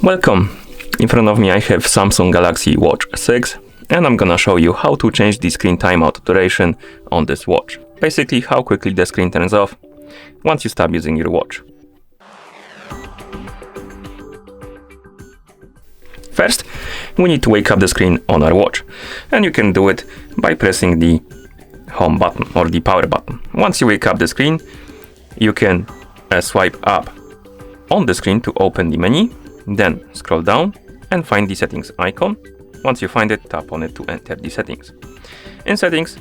Welcome! In front of me I have Samsung Galaxy Watch 6 and I'm gonna show you how to change the screen timeout duration on this watch. Basically how quickly the screen turns off once you stop using your watch. First, we need to wake up the screen on our watch, and you can do it by pressing the home button or the power button. Once you wake up the screen, you can swipe up on the screen to open the menu, then scroll down and find the settings icon. Once you find it, tap on it to enter the settings. In settings,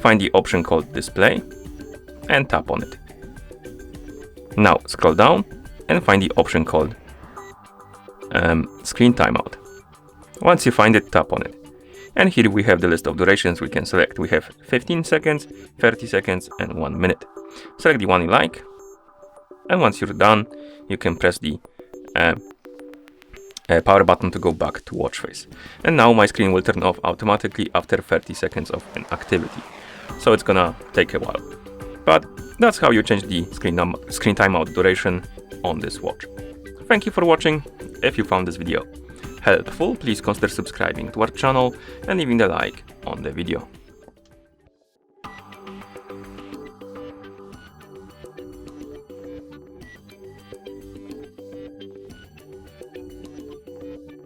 find the option called display and tap on it. Now scroll down and find the option called screen timeout. Once you find it, tap on it. And here we have the list of durations we can select. We have 15 seconds, 30 seconds and 1 minute. Select the one you like. And once you're done, you can press the power button to go back to watch face. And now my screen will turn off automatically after 30 seconds of inactivity. So it's gonna take a while. But that's how you change the screen timeout duration on this watch. Thank you for watching. If you found this video helpful, please consider subscribing to our channel and leaving a like on the video.